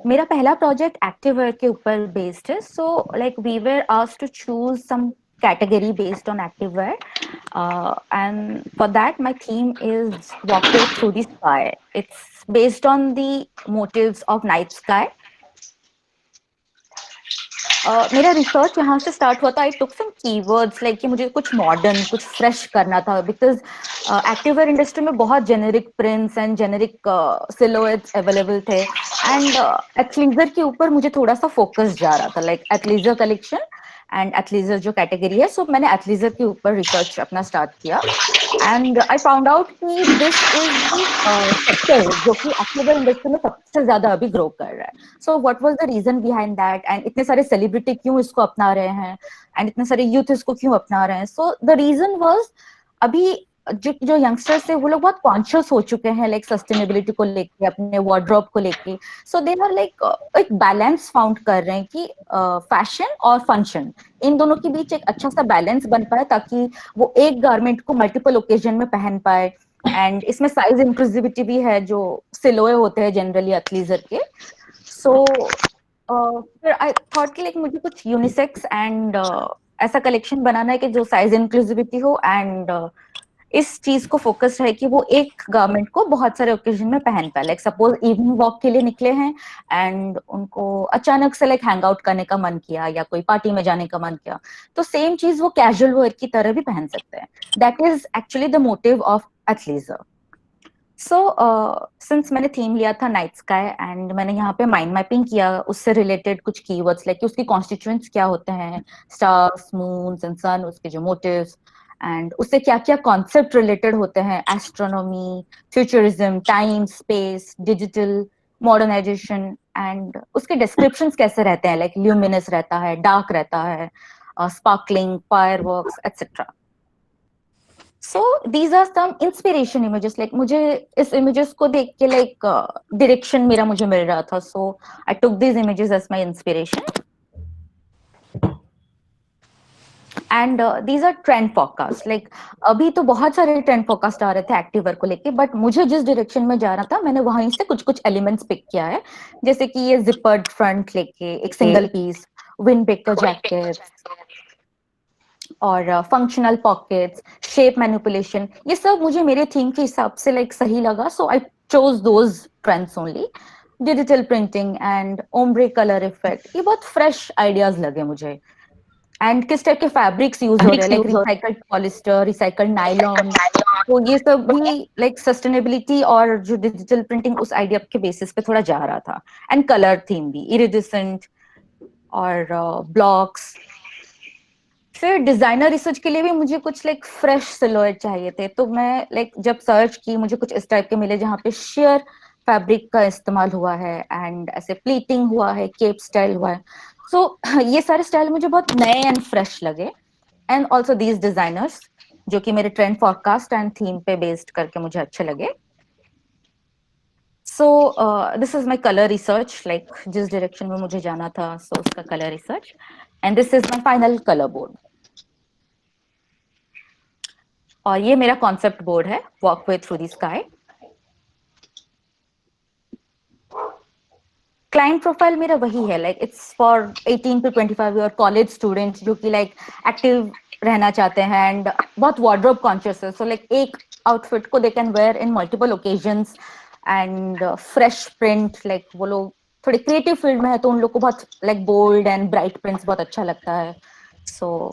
मेरा पहला प्रोजेक्ट एक्टिववेयर के ऊपर बेस्ड है. So like we were asked to choose some category based on activewear, and for that my theme is walkway through the sky. It's based on the motives of night sky. मेरा research यहाँ से start हुआ था. आई टुक सम keywords like कि मुझे कुछ modern कुछ fresh करना था, बिकॉज एक्टिववेयर इंडस्ट्री में बहुत generic prints and generic silhouettes available थे. एंड एथलीजर के ऊपर मुझे थोड़ा सा फोकस जा रहा था, like athleisure collection and athleisure जो कैटेगरी है. सो मैंने एथलीजर के ऊपर रिसर्च अपना स्टार्ट किया. एंड आई फाउंड आउट कि दिस इज सेक्टर जो कि एक्टिववेयर इंडस्ट्री में सबसे ज्यादा अभी ग्रो कर रहा है. So what was the reason behind that, and इतने सारे सेलिब्रिटी क्यों इसको अपना रहे हैं, एंड इतने सारे यूथ इसको क्यों अपना रहे हैं. सो द रीजन वाज, अभी जो यंगस्टर्स है वो लोग बहुत कॉन्शियस हो चुके हैं लाइक सस्टेनेबिलिटी को लेके, अपने वार्डरोब को लेके. सो दे आर लाइक एक बैलेंस फाउंड कर रहे हैं कि फैशन और फंक्शन इन दोनों के बीच एक अच्छा सा बैलेंस बन पाए, ताकि वो एक गारमेंट को मल्टीपल ओकेजन में पहन पाए. एंड इसमें साइज इंक्लूसिविटी भी है जो सिलोए होते हैं जनरली अथलीजर के. सो फिर आई थॉट कि लाइक मुझे कुछ यूनिसेक्स एंड ऐसा कलेक्शन बनाना है कि जो साइज इंक्लूसिविटी हो, एंड इस चीज को फोकस है कि वो एक गारमेंट को बहुत सारे ओकेजन में पहन पाए. लाइक सपोज इवनिंग वॉक के लिए निकले हैं एंड उनको अचानक से लाइक हैंग आउट करने का मन किया या कोई पार्टी में जाने का मन किया, तो सेम चीज वो कैजुअल वेयर की तरह भी पहन सकते हैं. That is actually the motive of athleisure. So since मैंने थीम लिया था नाइट स्काई, एंड मैंने यहाँ पे माइंड मैपिंग किया उससे रिलेटेड कुछ कीवर्ड्स, लाइक उसकी कॉन्स्टिट्यूएंट्स क्या होते हैं, स्टार्स, मून्स एंड सन, उसके जो मोटिव्स, एंड उससे क्या क्या कॉन्सेप्ट रिलेटेड होते हैं, astronomy, futurism, time, space, digital, modernization, and उसके डिस्क्रिप्शंस कैसे रहते हैं, लाइक ल्यूमिनस रहता है, डार्क रहता है, sparkling, fireworks etcetera. So these are some inspiration images. Like मुझे इस इमेजेस को देख के लाइक डायरेक्शन मेरा मुझे मिल रहा था. So I took these images as my inspiration. And these are trend forecast. Like अभी तो बहुत सारे ट्रेंड फोरकास्ट आ रहे थे एक्टिववेयर को लेके, बट मुझे जिस डायरेक्शन में जाना था मैंने वहीं से कुछ कुछ एलिमेंट्स पिक किया है. जैसे कि ये जिपर्ड फ्रंट लेके एक single piece, windbreaker jacket, और फंक्शनल पॉकेट्स, शेप मैनिपुलेशन, ये सब मुझे मेरे थीम के हिसाब से लाइक सही लगा. So I chose those trends only. Digital printing and ombre colour effect, ये बहुत फ्रेश आइडियाज लगे मुझे. एंड किस टाइप के फैब्रिक्स यूज हो रहे हैं, like recycled polyester, recycled nylon, तो ये सब भी लाइक सस्टेनेबिलिटी और जो डिजिटल प्रिंटिंग उस आइडिया के बेसिस पे थोड़ा जा रहा था. एंड कलर थीम भी इरिडिसेंट और ब्लॉक्स. फिर डिजाइनर रिसर्च के लिए भी मुझे कुछ लाइक फ्रेश सिलुएट चाहिए थे, तो मैं लाइक जब सर्च की मुझे कुछ इस टाइप के मिले जहाँ पे शेयर फैब्रिक का इस्तेमाल हुआ है, एंड ऐसे प्लीटिंग हुआ है, केप स्टाइल हुआ है. सो ये सारे स्टाइल मुझे बहुत नए एंड फ्रेश लगे. एंड ऑल्सो दीज डिजाइनर्स जो कि मेरे ट्रेंड फॉरकास्ट एंड थीम पे बेस्ड करके मुझे अच्छे लगे. So this is my colour research, like जिस डायरेक्शन में मुझे जाना था, सो उसका colour research. And this is my final colour board. और ये मेरा कॉन्सेप्ट बोर्ड है, walkway through the sky. Client profile मेरा वही है, like it's for 18 to 25 year college students जो कि लाइक एक्टिव रहना चाहते हैं एंड बहुत वार्डरोब कॉन्शियस है. सो लाइक एक आउटफिट को they can wear in multiple occasions, and fresh print, like वो लोग थोड़े क्रिएटिव फील्ड में है तो उन लोग को बहुत like bold and bright prints बहुत अच्छा लगता है. सो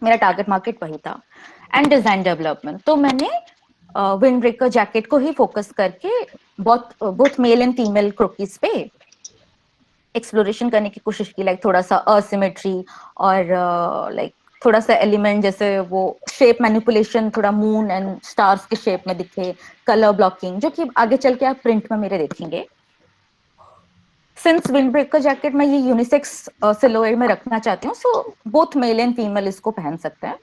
मेरा टारगेट मार्केट वही था. एंड डिजाइन डेवलपमेंट तो मैंने विंड ब्रेकर जैकेट को ही फोकस करके बहुत मेल एंड फीमेल क्रोकीज पे एक्सप्लोरेशन करने की कोशिश की. लाइक थोड़ा सा असिमेट्री और लाइक थोड़ा सा एलिमेंट जैसे वो शेप मैनिपुलेशन थोड़ा मून एंड स्टार्स के शेप में दिखे, कलर ब्लॉकिंग जो कि आगे चल के आप प्रिंट में मेरे देखेंगे. सिंस विंड ब्रेकर जैकेट मैं ये यूनिसेक्स सिलोएट में रखना चाहती हूँ, so both male and female इसको पहन सकते हैं.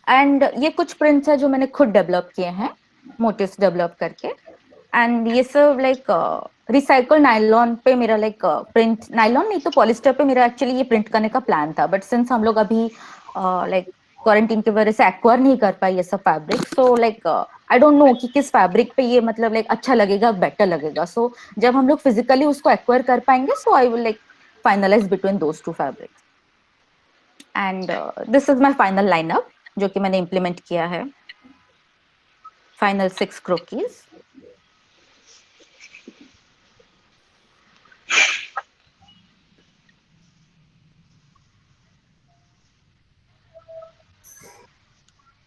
एंड ये कुछ प्रिंट्स है जो मैंने खुद डेवलप किए हैं, मोटिव्स डेवलप करके. एंड ये सब लाइक रिसाइकल नायलॉन पे मेरा लाइक प्रिंट, नायलॉन नहीं तो पॉलिस्टर पे मेरा एक्चुअली ये प्रिंट करने का प्लान था, बट सिंस हम लोग अभी लाइक क्वारंटीन की वजह से एक्वायर नहीं कर पाए ये सब fabric, so like I don't know कि किस फैब्रिक पे ये मतलब लाइक अच्छा लगेगा, बेटर लगेगा. सो जब हम लोग फिजिकली उसको एक्वायर कर पाएंगे, so I will like finalise between those two fabrics. And this is my final lineup जो कि मैंने इम्प्लीमेंट किया है. Final 6 croquis.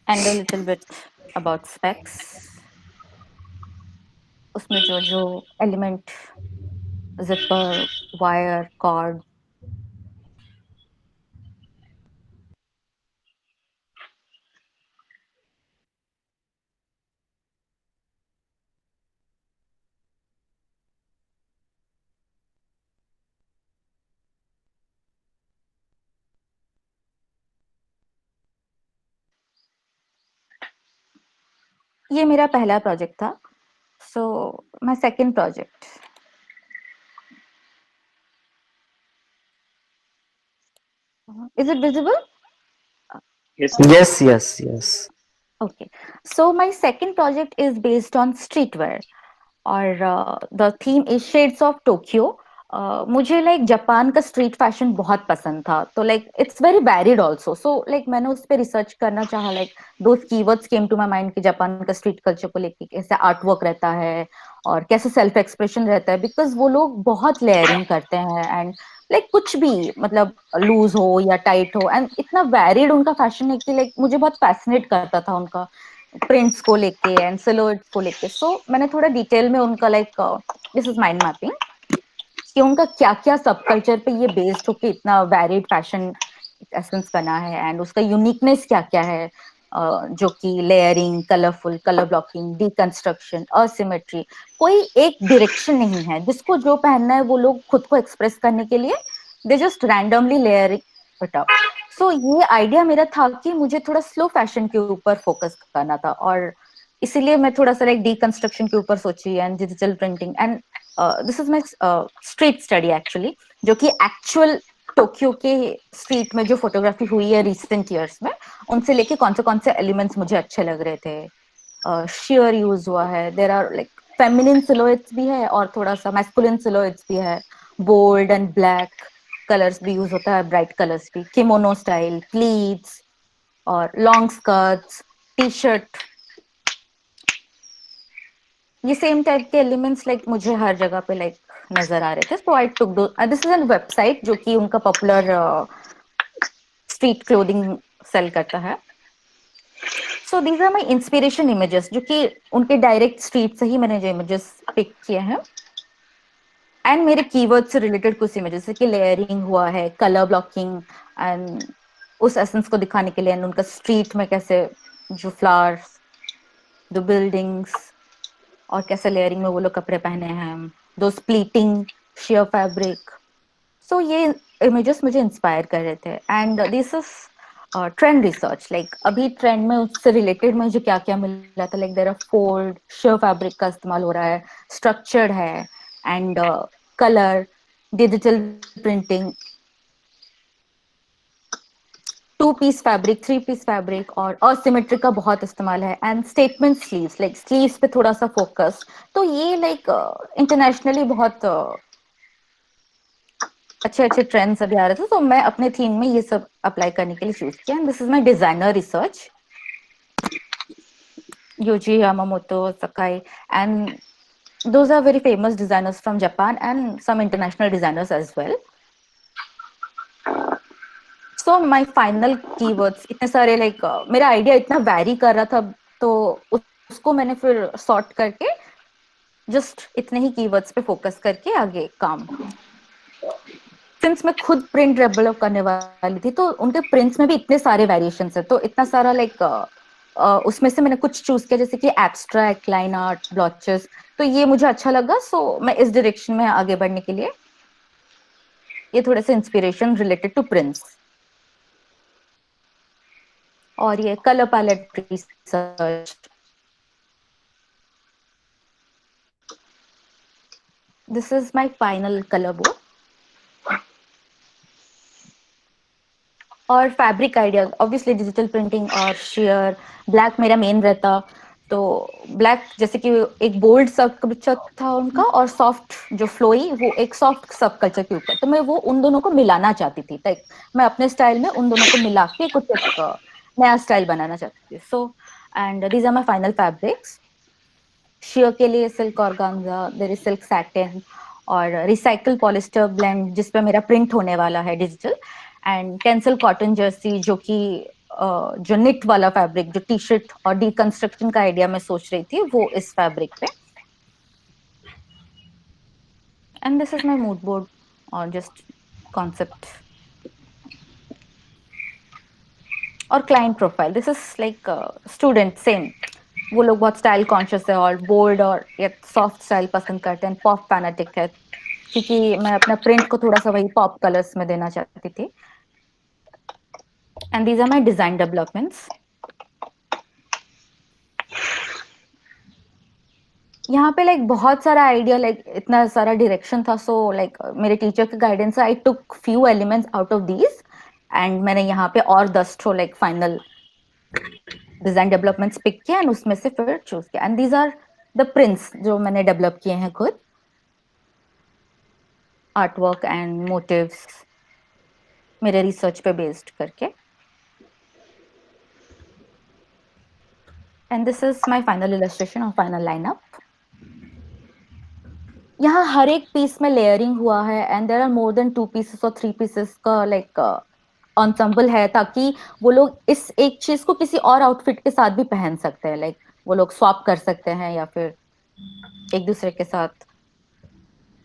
And a little bit about specs. उसमें जो जो एलिमेंट, जिपर, वायर, कॉर्ड. ये मेरा पहला प्रोजेक्ट था. So my second project. Is it visible? Yes, Yes, yes, yes. Okay. So my second project is based on streetwear, और the theme is shades of Tokyo. मुझे like Japan का street fashion बहुत पसंद था, तो like it's very varied also. So like मैंने उस पर रिसर्च करना चाहा. Like those keywords came to my mind कि जापान का स्ट्रीट कल्चर को लेके कैसे आर्ट वर्क रहता है और कैसे सेल्फ एक्सप्रेशन रहता है, बिकॉज वो लोग बहुत लेयरिंग करते हैं. एंड लाइक कुछ भी मतलब लूज हो या टाइट हो, एंड इतना वैरिड उनका फैशन है कि लाइक मुझे बहुत फैसिनेट करता था उनका प्रिंट्स को लेके एंड सिलुएट्स को लेके. सो मैंने थोड़ा डिटेल में उनका like this is mind mapping कि उनका क्या क्या सब कल्चर पे ये बेस्ड होके इतना वैरिड फैशन एसेंस बना है, एंड उसका यूनिकनेस क्या क्या है. जो कि layering, colourful, colour blocking, deconstruction, asymmetry. कोई एक डायरेक्शन नहीं है. जिसको जो पहनना है वो लोग खुद को एक्सप्रेस करने के लिए they just randomly layering it up. So ये आइडिया मेरा था कि मुझे थोड़ा स्लो फैशन के ऊपर फोकस करना था, और इसीलिए मैं थोड़ा सा लाइक डिकंस्ट्रक्शन के ऊपर सोची and digital printing. And this is my street study actually, जो कि एक्चुअल टोक्यो के स्ट्रीट में जो फोटोग्राफी हुई है रिसेंट ईयर्स में, उनसे लेके कौन से एलिमेंट्स मुझे अच्छे लग रहे थे. शेयर यूज हुआ है. देर आर लाइक फेमिनिन सिलोएट्स भी है और थोड़ा सा मैस्कुलिन सिलोएट्स भी है. बोल्ड एंड ब्लैक कलर्स भी यूज होता है, ब्राइट कलर्स भी, किमोनो स्टाइल, प्लीट्स और लॉन्ग स्कर्ट्स, टी शर्ट. ये सेम टाइप के एलिमेंट्स लाइक मुझे हर जगह पे लाइक नजर आ रहे थे. सो आई टुक दो. दिस इज एन वेबसाइट जो कि उनका पॉपुलर स्ट्रीट क्लोथिंग सेल करता है. So these are my inspiration images, जो कि उनके डायरेक्ट स्ट्रीट से ही मैंने जो इमेजेस पिक किए हैं. एंड मेरे कीवर्ड से रिलेटेड कुछ इमेजेस, जैसे कि लेयरिंग हुआ है, कलर ब्लॉकिंग, एंड उस एसेंस को दिखाने के लिए, एंड उनका स्ट्रीट में कैसे जो फ्लावर्स, जो बिल्डिंग्स, और कैसे लेयरिंग में वो लोग कपड़े पहने हैं, दो स्प्लीटिंग शेयर फैब्रिक. सो ये इमेजेस मुझे इंस्पायर कर रहे थे. And this is trend research. Like अभी ट्रेंड में उससे रिलेटेड मुझे क्या क्या मिला था. Like there are fold sheer fabric का इस्तेमाल हो रहा है, स्ट्रक्चर्ड है, and colour, digital printing, two piece fabric, three piece fabric, और असिमेट्रिक का बहुत इस्तेमाल है. And statement sleeves, like sleeves पे थोड़ा सा फोकस. तो ये लाइक इंटरनेशनली बहुत अच्छे अच्छे ट्रेंड्स अभी आ रहे थे. तो मैं अपने थीम में ये सब अप्लाई करने के लिए चूज किया. And this is my designer research. Yohji Yamamoto, Sakai, and those are very famous designers from Japan and some international designers as well. So my final keywords इतने सारे लाइक मेरा आइडिया इतना vary कर रहा था, तो उसको मैंने फिर सॉर्ट करके जस्ट इतने ही कीवर्ड्स पे फोकस करके आगे काम. सिंस मैं खुद प्रिंट डेवलप करने वाली थी, तो उनके प्रिंट्स में भी इतने सारे वेरिएशंस है, तो इतना सारा लाइक उसमें से मैंने कुछ चूज किया, जैसे कि एब्स्ट्रैक्ट, लाइन आर्ट, ब्लॉचेस. तो ये मुझे अच्छा लगा. सो मैं इस डायरेक्शन में आगे बढ़ने के लिए ये थोड़े से इंस्पिरेशन रिलेटेड टू प्रिंट्स. और ये colour palette research. This is my final colour board. और fabric idea obviously digital printing और शेयर ब्लैक मेरा मेन रहता. तो ब्लैक जैसे कि एक बोल्ड सब कल्चर था उनका, और सॉफ्ट जो फ्लोई वो एक सॉफ्ट सब कल्चर के ऊपर, तो मैं वो उन दोनों को मिलाना चाहती थी, लाइक मैं अपने स्टाइल में उन दोनों को मिला के कुछ एक नया स्टाइल बनाना चाहती थी। So and these are my final fabrics. Sheer के लिए silk organza, there is silk satin, और रिसाइकल पॉलिस्टर ब्लेंड जिस पे मेरा प्रिंट होने वाला है digital, and tencel cotton jersey जो कि जो निट वाला फैब्रिक, जो टी शर्ट और डिकंस्ट्रक्शन का आइडिया मैं सोच रही थी वो इस फैब्रिक पे। And this is my mood board और जस्ट कॉन्सेप्ट और client profile. This is like student same, वो लोग बहुत स्टाइल कॉन्शियस है और बोल्ड और ये सॉफ्ट स्टाइल पसंद करते हैं, पॉप फैनेटिक है, क्योंकि मैं अपना प्रिंट को थोड़ा सा वही पॉप कलर्स में देना चाहती थी। And these are my design developments. यहाँ पे लाइक बहुत सारा आइडिया, लाइक इतना सारा डायरेक्शन था, सो लाइक मेरे टीचर के गाइडेंस से I took few elements out of these, and मैंने यहाँ पे और 10 ठो like final design developments pick किया एंड उसमें से फिर चूज किया। And these are the prints जो मैंने डेवलप किए हैं खुद, आर्टवर्क एंड मोटिव्स मेरे रिसर्च पे बेस्ड करके। And this is my final illustration और फाइनल लाइनअप। यहाँ हर एक पीस में लेयरिंग हुआ है, and there are more than 2 pieces और 3 पीसेस का लाइक ensemble है, ताकि वो लोग इस एक चीज को किसी और आउटफिट के साथ भी पहन सकते हैं, लाइक वो लोग स्वैप कर सकते हैं या फिर एक दूसरे के साथ,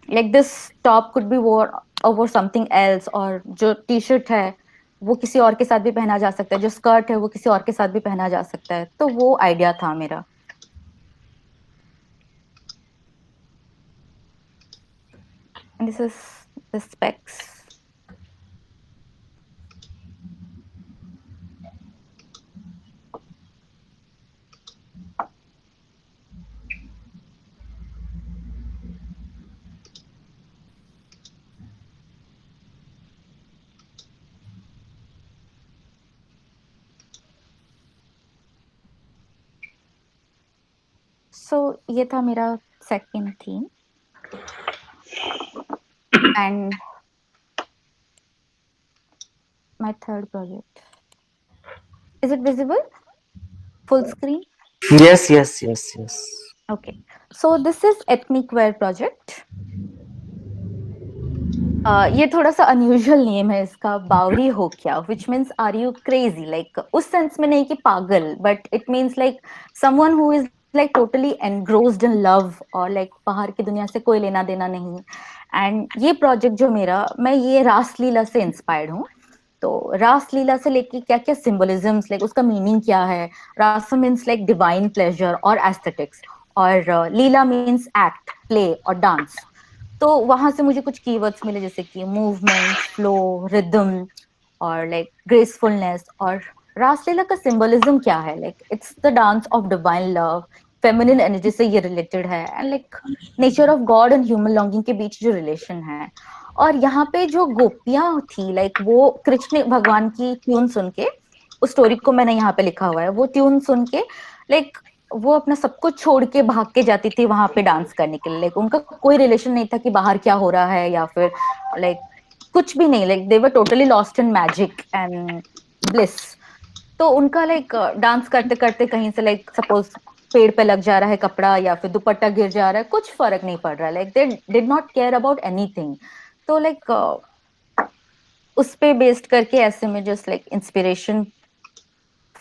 like this top could be वोर ओवर समथिंग एल्स, और जो टी शर्ट है वो किसी और के साथ भी पहना जा सकता है, जो स्कर्ट है वो किसी और के साथ भी पहना जा सकता है, तो वो आइडिया था मेरा। And this is the specs. So ये था मेरा second theme, and my third project. Is it visible? Full screen? Yes, yes, yes, yes. Okay. So this is ethnic wear project. ये थोड़ा सा अनयूजुअल नेम है इसका, बावरी हो क्या, which means are you crazy, like उस सेंस में नहीं कि पागल, but it means like someone who is like totally engrossed in love, और लाइक बाहर की दुनिया से कोई लेना देना नहीं। एंड ये प्रोजेक्ट जो मेरा, मैं ये रासलीला से इंस्पायर्ड हूँ। तो रासलीला से लेके क्या क्या सिंबलिज्म्स, लाइक उसका मीनिंग क्या है। रास मीन्स लाइक डिवाइन प्लेजर और एस्थेटिक्स, और लीला मीन्स एक्ट, प्ले और डांस। तो वहां से मुझे कुछ कीवर्ड्स मिले, जैसे कि मूवमेंट, फ्लो, रिदम और लाइक ग्रेसफुलनेस। और रासलीला का सिंबलिज्म क्या है, like it's the dance of divine love, feminine energy से ये रिलेटेड है, and like nature of God and human longing के बीच जो रिलेशन है। और यहाँ पे जो गोपियां थी, लाइक वो कृष्ण भगवान की ट्यून सुन के, उस स्टोरी को मैंने यहाँ पे लिखा हुआ है, वो ट्यून सुन के लाइक वो अपना सब कुछ छोड़ के भाग के जाती थी वहां पे डांस करने के लिए, लाइक उनका कोई रिलेशन नहीं था कि बाहर क्या हो रहा है या फिर लाइक कुछ भी नहीं, like they were totally lost in magic and bliss. तो उनका लाइक डांस करते करते कहीं से लाइक सपोज पेड़ पे लग जा रहा है कपड़ा या फिर दुपट्टा गिर जा रहा है, कुछ फर्क नहीं पड़ रहा है, like they did not care about anything. तो लाइक उस पे बेस्ड करके ऐसे में जस्ट लाइक इंस्पिरेशन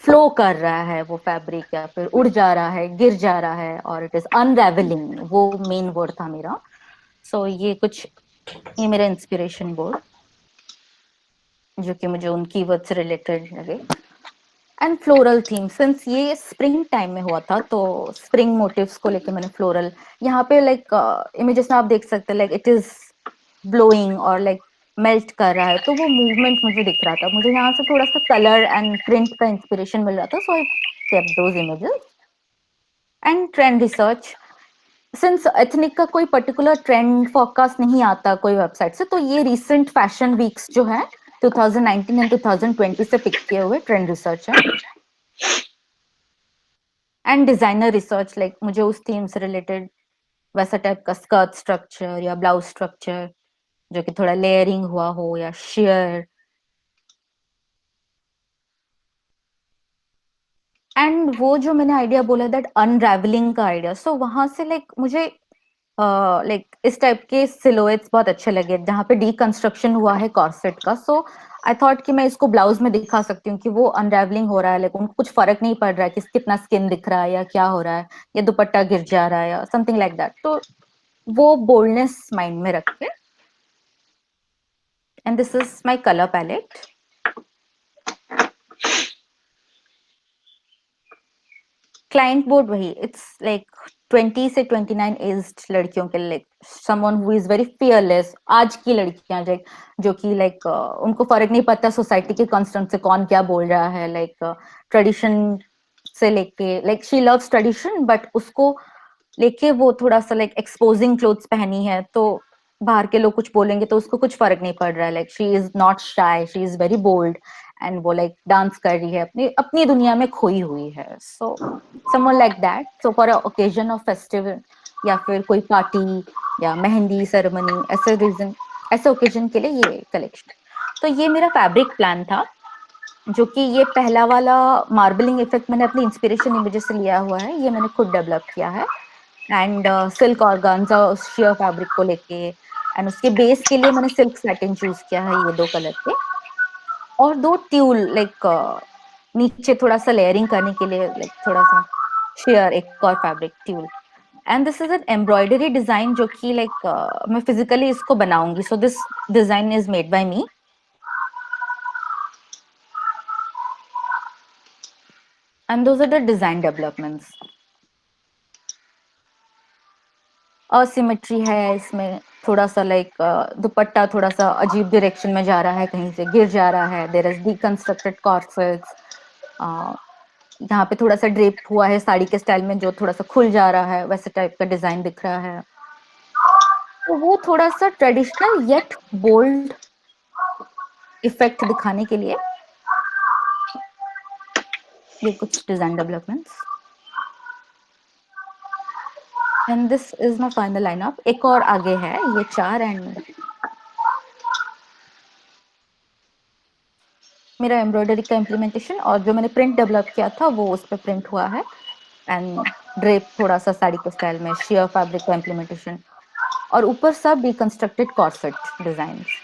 फ्लो कर रहा है वो फैब्रिक, या फिर उड़ जा रहा है, गिर जा रहा है, और इट इज अनरेवलिंग, वो मेन वर्ड था मेरा। सो ये कुछ, ये मेरा इंस्पिरेशन बोर्ड जो कि मुझे उन कीवर्ड से रिलेटेड लगे। एंड फ्लोरल थीम, सिंस ये स्प्रिंग टाइम में हुआ था तो स्प्रिंग मोटिव्स को लेके मैंने फ्लोरल यहाँ पे लाइक इमेजेस में आप देख सकते हैं, लाइक इट इज ब्लोइंग और लाइक मेल्ट कर रहा है, तो वो मूवमेंट मुझे दिख रहा था, मुझे यहाँ से थोड़ा सा कलर एंड प्रिंट का इंस्पिरेशन मिल रहा था, so I kept those images. And trend research, since ethnic का कोई पर्टिकुलर ट्रेंड फोरकास्ट नहीं आता कोई वेबसाइट से, तो ये रिसेंट फैशन वीक्स जो है 2019 एंड 2020 से पिक किए हुए ट्रेंड रिसर्च है। एंड डिजाइनर रिसर्च, लाइक मुझे उस थीम से रिलेटेड वैसा टाइप का स्कर्ट स्ट्रक्चर या ब्लाउज स्ट्रक्चर जो कि थोड़ा लेयरिंग हुआ हो या शेयर। एंड वो जो मैंने आइडिया बोला दैट अनरेवलिंग का आइडिया, सो वहां से लाइक मुझे लाइक इस टाइप के सिलोएट्स बहुत अच्छे लगे जहाँ पे डीकंस्ट्रक्शन हुआ है कॉर्सेट का। सो आई थॉट कि मैं इसको ब्लाउज में दिखा सकती हूँ कि वो अनरेवलिंग हो रहा है, लाइक उनको कुछ फर्क नहीं पड़ रहा है कि कितना स्किन दिख रहा है या क्या हो रहा है या दुपट्टा गिर जा रहा है या समथिंग लाइक दैट। तो वो बोल्डनेस माइंड में रख के, and this is my colour palette. Client board वही, इट्स लाइक 20 से 29 एज्ड लड़कियों के, like someone who is very fearless. आज की लड़कियां जो कि लाइक उनको फर्क नहीं पड़ता सोसाइटी के कंस्ट्रक्ट से कौन क्या बोल रहा है, लाइक ट्रेडिशन से लेके, like she loves tradition but उसको लेके वो थोड़ा सा लाइक एक्सपोजिंग क्लोथ्स पहनी है तो बाहर के लोग कुछ बोलेंगे तो उसको कुछ फर्क नहीं पड़ रहा है। Like she is not shy, she is very bold and वो लाइक डांस कर रही है, अपनी अपनी दुनिया में खोई हुई है। सो someone like that, so for a occasion of festival या फिर कोई पार्टी या मेहंदी सेरेमनी, ऐसे रीजन, ऐसे ओकेजन के लिए ये कलेक्शन। तो ये मेरा फैब्रिक प्लान था, जो कि ये पहला वाला मार्बलिंग इफेक्ट मैंने अपनी इंस्पिरेशन इमेजेस से लिया हुआ है, ये मैंने खुद डेवलप किया है। एंड सिल्क ऑर्गान्जा शेयर फैब्रिक को लेके, एंड उसके बेस के लिए मैंने सिल्क सैटिन चूज किया है ये 2 कलर के, और 2 ट्यूल लाइक नीचे थोड़ा सा लेयरिंग करने के लिए, लाइक थोड़ा सा शेयर एक और fabric tulle. And this is an embroidery design जो कि लाइक मैं फिजिकली इसको बनाऊंगी, so this design is made by me. And those are the design developments. Asymmetry है इसमें थोड़ा सा, लाइक दुपट्टा थोड़ा सा अजीब डायरेक्शन में जा रहा है, कहीं से गिर जा रहा है, देयर इज डिकंस्ट्रक्टेड कॉर्सेट्स। यहाँ पे थोड़ा सा ड्रेप हुआ है साड़ी के स्टाइल में जो थोड़ा सा खुल जा रहा है, वैसे टाइप का डिजाइन दिख रहा है। तो वो थोड़ा सा ट्रेडिशनल येट बोल्ड इफेक्ट दिखाने के लिए ये कुछ design developments. And this is my final lineup. एक और आगे है, ये 4 एंड मेरा एम्ब्रॉयडरी का इम्प्लीमेंटेशन, और जो मैंने प्रिंट डेवलप किया था वो उस पर प्रिंट हुआ है। एंड ड्रेप थोड़ा सा साड़ी के स्टाइल में, शेयर फैब्रिक का इम्प्लीमेंटेशन, और ऊपर सब रिकंस्ट्रक्टेड कॉर्सेट डिजाइन्स।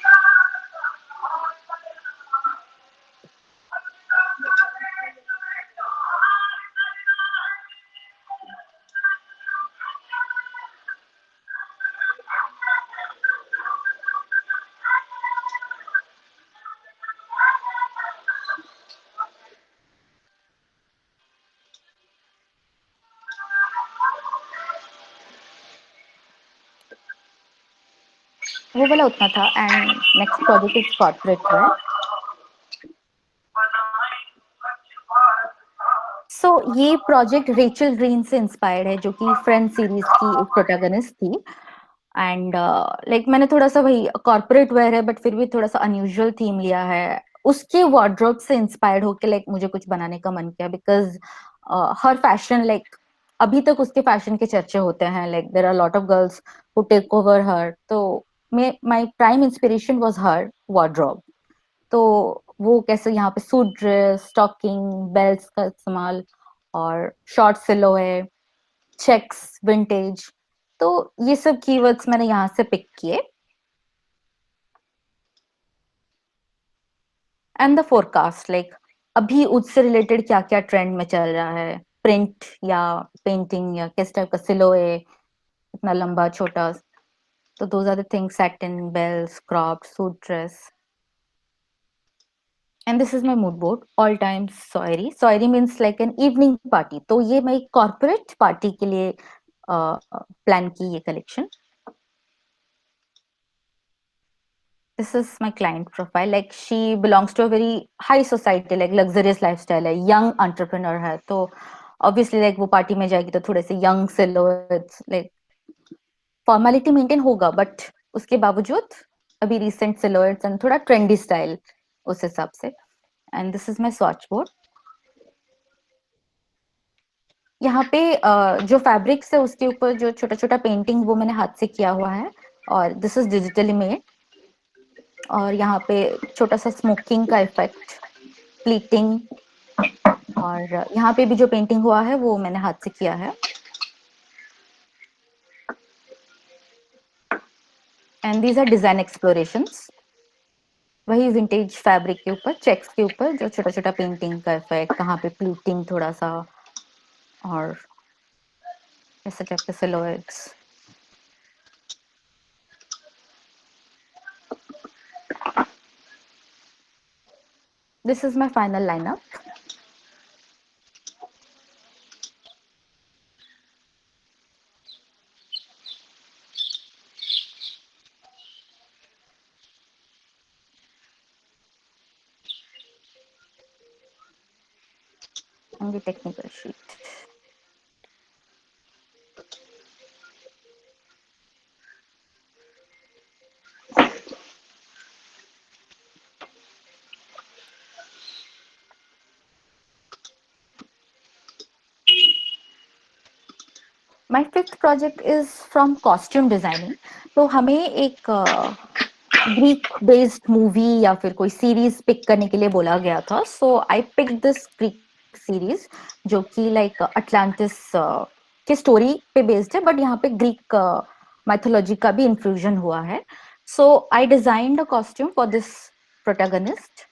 वो वाला उतना था। And next project is corporate wear. So ये प्रोजेक्ट रेचल ग्रीन से इंस्पायर्ड है, जो कि फ्रेंड सीरीज की एक प्रोटैगनिस्ट थी। एंड लाइक मैंने थोड़ा सा वही कॉर्पोरेट वेयर है बट फिर भी थोड़ा सा अनयूजुअल थीम लिया है, उसके वार्डरोब से इंस्पायर्ड होके लाइक मुझे कुछ बनाने का मन किया, बिकॉज हर फैशन लाइक अभी तक उसके फैशन के चर्चे होते हैं, like there are lot of girls who take over her. तो my prime inspiration was her wardrobe. तो वो कैसे यहाँ पे सूट ड्रेस, स्टॉकिंग, बेल्ट्स का इस्तेमाल, और शॉर्ट सिलोएट, चेक्स, विंटेज, तो ये सब कीवर्ड्स मैंने यहाँ से पिक किए। एंड द फोरकास्ट, लाइक अभी उससे रिलेटेड क्या क्या ट्रेंड में चल रहा है, प्रिंट या पेंटिंग या किस टाइप का सिलोए, इतना लंबा छोटा। तो those are the things, satin, bells, crop, suit dress. And this is my mood board, all time soiree. Soiree means like an evening party, तो ये मैं एक कॉर्पोरेट पार्टी के लिए प्लान की ये collection. This is my client profile, like she belongs to a very high society, like luxurious lifestyle है, young entrepreneur है, तो obviously like वो पार्टी में जाएगी तो थोड़े से young silhouettes, like formality maintain होगा बट उसके बावजूद अभी रिसेंट सिलोएट्स एंड थोड़ा ट्रेंडी स्टाइल उस हिसाब से। And this is my swatch board. यहाँ पे जो फैब्रिक्स है उसके ऊपर जो छोटा छोटा पेंटिंग वो मैंने हाथ से किया हुआ है, और दिस इज डिजिटली मेड। और यहाँ पे छोटा सा स्मोकिंग का इफेक्ट, प्लीटिंग, और यहाँ पे भी जो पेंटिंग हुआ है वो मैंने हाथ से किया है। And these are design explorations, वही विंटेज फैब्रिक के ऊपर, चेक्स के ऊपर जो छोटा छोटा पेंटिंग का इफेक्ट, कहाँ पे प्लीटिंग थोड़ा सा, और ऐसे टाइप के silhouettes. This is my final lineup. And the technical sheet. My fifth project is from costume designing. तो हमें एक ग्रीक बेस्ड मूवी या फिर कोई सीरीज पिक करने के लिए बोला गया था। So I pick this Greek series जो कि लाइक अटलांटिस के स्टोरी पे बेस्ड है, बट यहाँ पे ग्रीक माइथोलॉजी का भी इंफ्यूजन हुआ है। So I designed a costume for this protagonist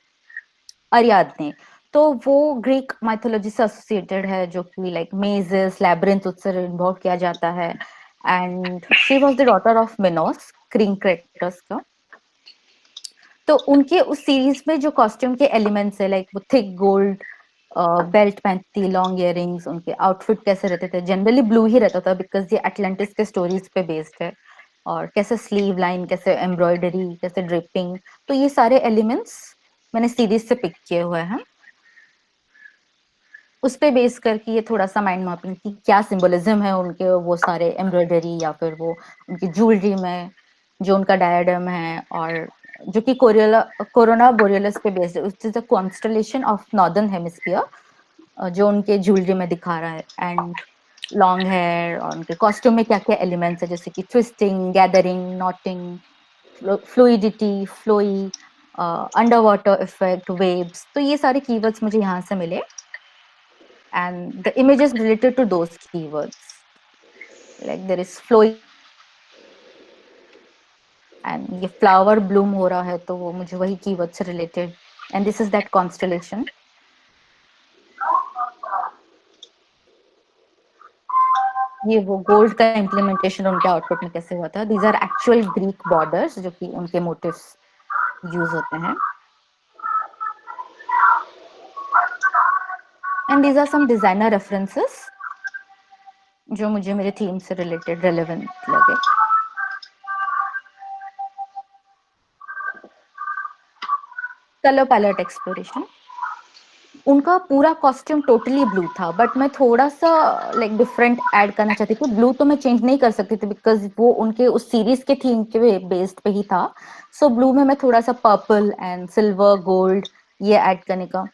Ariadne. तो वो ग्रीक माइथोलॉजी से एसोसिएटेड है, जो कि लाइक मेजेस, लैब्रिंथ उससे इन्वॉल्व किया जाता है। And she was the daughter of Minos, king Crete's का। तो उनके उस सीरीज में जो कॉस्ट्यूम के एलिमेंट्स है, लाइक वो थिक गोल्ड बेल्ट पहनती, लॉन्ग इयररिंग्स, उनके आउटफिट कैसे रहते थे, जनरली ब्लू ही रहता था बिकॉज ये अटलांटिस के स्टोरीज पे बेस्ड है। और कैसे स्लीव लाइन, कैसे एम्ब्रॉयडरी, कैसे ड्रिपिंग, तो ये सारे एलिमेंट्स मैंने सीरीज से पिक किए हुए हैं। उस पे बेस करके ये थोड़ा सा माइंड मैपिंग की क्या सिंबलिज्म है उनके वो सारे एम्ब्रॉयडरी या फिर वो उनकी ज्वेलरी में, जो उनका डायडम है, और जो कि कोरोना बोरियलस पे बेस्ड है, is the constellation of northern hemisphere, जो उनके ज्वेलरी में दिखा रहा है। एंड लॉन्ग हेयर, और उनके कॉस्ट्यूम में क्या क्या एलिमेंट्स है, जैसे कि twisting, gathering, knotting, fluidity, flowy, under water effect, waves, तो ये सारे कीवर्ड्स मुझे यहाँ से मिले। And the images related to those keywords, like there is flowing, and ये flower bloom हो रहा है तो वो मुझे वही कीवर्ड से related, and this is that constellation. ये वो गोल्ड का इम्प्लीमेंटेशन उनके आउटपुट में कैसे हुआ था। These are actual Greek borders जो कि उनके मोटिव्स यूज होते हैं। And these are some designer references जो मुझे मेरे थीम से रिलेटेड रेलेवेंट लगे। कलर पैलेट एक्सप्लोरेशन, उनका पूरा कॉस्ट्यूम टोटली ब्लू था, बट मैं थोड़ा सा लाइक डिफरेंट ऐड करना चाहती थी। ब्लू तो मैं चेंज नहीं कर सकती थी बिकॉज वो उनके उस सीरीज के थीम के बेस्ड पे ही था। सो ब्लू में मैं थोड़ा सा पर्पल एंड सिल्वर, गोल्ड ये ऐड करने का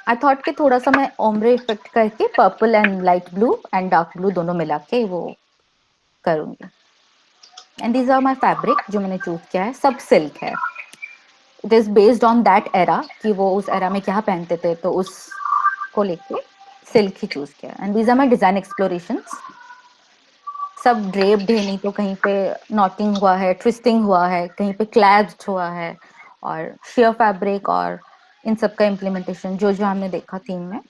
आई थॉट कि थोड़ा सा मैं ओम्ब्रे इफेक्ट करके purple and light blue and dark blue दोनों मिला के वो करूंगी। And these are my fabric जो मैंने चूज किया है, सब सिल्क है। It is based on that era कि वो उस एरा में क्या पहनते थे, तो उस को लेके सिल्क ही चूज किया। And these are my design explorations, सब ड्रेप्ड है, नहीं तो कहीं पे नॉटिंग हुआ है, ट्विस्टिंग हुआ है, कहीं पे क्लैस्ड हुआ है, और शेयर फैब्रिक और इन सब का इम्प्लीमेंटेशन जो जो हमने देखा थीम में।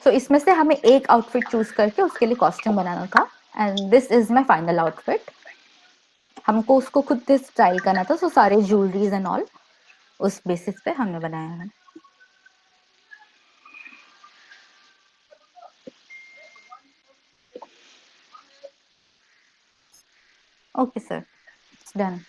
तो इसमें से हमें एक आउटफिट चूज करके उसके लिए कॉस्ट्यूम बनाना था, and this is my final outfit. हमको उसको खुद से स्टाइल करना था, सो सारे ज्वेलरीज एंड ऑल उस बेसिस पे हमने बनाया है। Okay, sir. It's done.